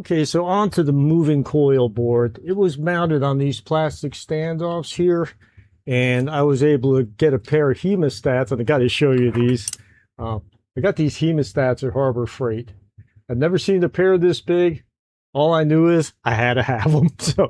Okay, so onto the moving coil board. It was mounted on these plastic standoffs here, and I was able to get a pair of hemostats, and I got to show you these. I got these hemostats at Harbor Freight. I've never seen a pair this big. All I knew is I had to have them, so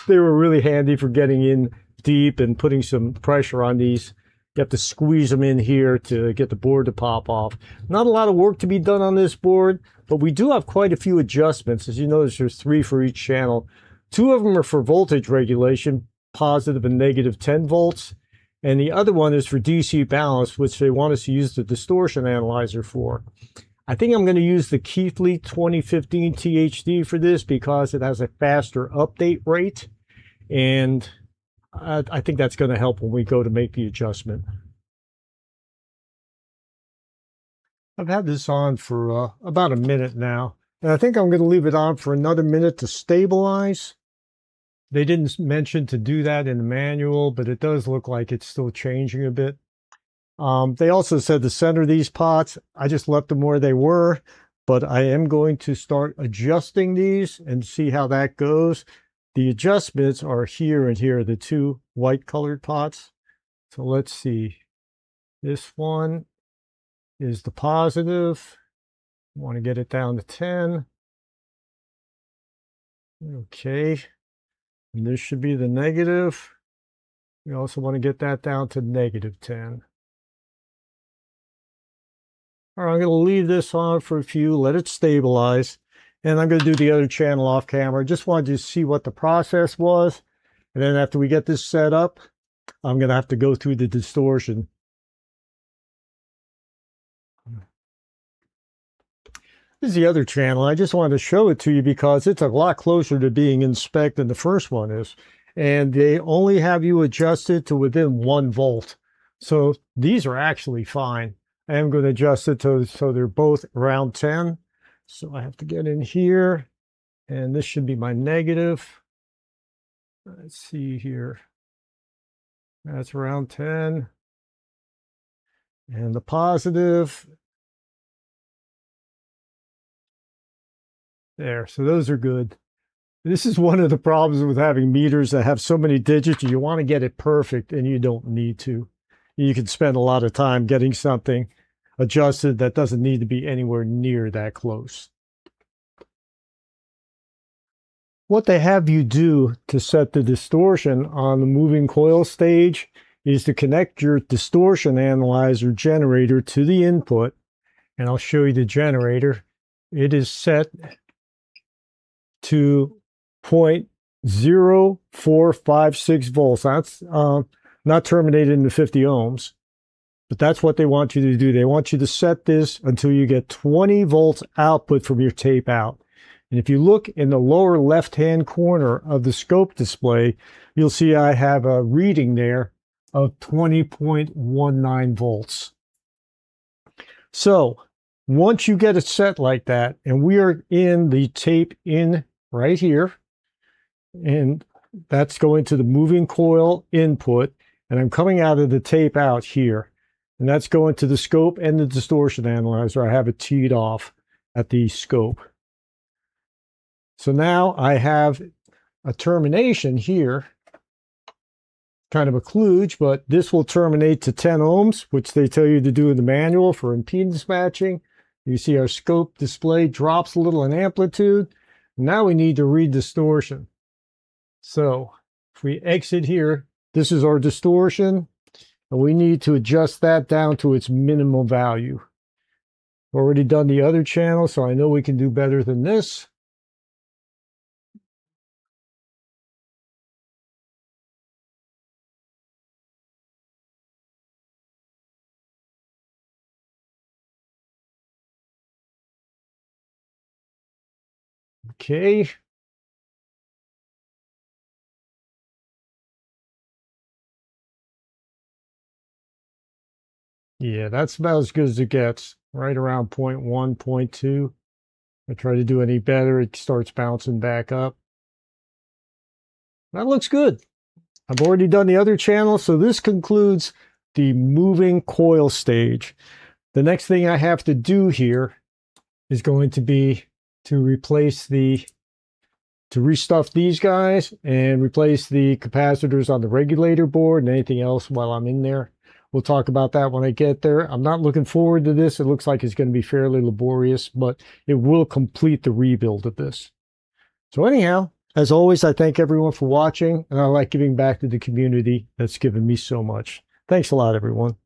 they were really handy for getting in deep and putting some pressure on these. You have to squeeze them in here to get the board to pop off. Not a lot of work to be done on this board, but we do have quite a few adjustments. As you notice, there's 3 for each channel. 2 of them are for voltage regulation, positive and negative 10 volts. And the other one is for DC balance, which they want us to use the distortion analyzer for. I think I'm going to use the Keithley 2015 THD for this because it has a faster update rate. And I think that's going to help when we go to make the adjustment. I've had this on for about a minute now, and I think I'm going to leave it on for another minute to stabilize. They didn't mention to do that in the manual, but it does look like it's still changing a bit. They also said to center these pots. I just left them where they were, but I am going to start adjusting these and see how that goes. The adjustments are here and here, the 2 white colored pots. So let's see. This one is the positive. I want to get it down to 10. Okay. And this should be the negative. We also want to get that down to negative 10. All right, I'm going to leave this on for a few, let it stabilize. And I'm going to do the other channel off camera. Just wanted to see what the process was. And then after we get this set up, I'm going to have to go through the distortion. This is the other channel. I just wanted to show it to you because it's a lot closer to being in spec than the first one is. And they only have you adjusted to within 1 volt. So these are actually fine. I am going to adjust it so they're both around 10. So I have to get in here, and this should be my negative. Let's see here. That's around 10. And the positive. There, so those are good. This is one of the problems with having meters that have so many digits. You want to get it perfect, and you don't need to. You can spend a lot of time getting something adjusted that doesn't need to be anywhere near that close. What they have you do to set the distortion on the moving coil stage is to connect your distortion analyzer generator to the input. And I'll show you the generator. It is set to 0.0456 volts. That's not terminated into 50 ohms. But that's what they want you to do. They want you to set this until you get 20 volts output from your tape out. And if you look in the lower left-hand corner of the scope display, you'll see I have a reading there of 20.19 volts. So once you get it set like that, and we are in the tape in right here, and that's going to the moving coil input, and I'm coming out of the tape out here. And that's going to the scope and the distortion analyzer. I have it teed off at the scope. So now I have a termination here, kind of a kludge, but this will terminate to 10 ohms, which they tell you to do in the manual for impedance matching. You see our scope display drops a little in amplitude. Now we need to read distortion. So if we exit here, this is our distortion. And we need to adjust that down to its minimal value. Already done the other channel, so I know we can do better than this. Okay. Yeah, that's about as good as it gets. Right around 0.1, 0.2. I try to do any better, it starts bouncing back up. That looks good. I've already done the other channel, so this concludes the moving coil stage. The next thing I have to do here is going to be to replace to restuff these guys and replace the capacitors on the regulator board and anything else while I'm in there. We'll talk about that when I get there. I'm not looking forward to this. It looks like it's going to be fairly laborious, but it will complete the rebuild of this. So anyhow, as always, I thank everyone for watching, and I like giving back to the community that's given me so much. Thanks a lot, everyone.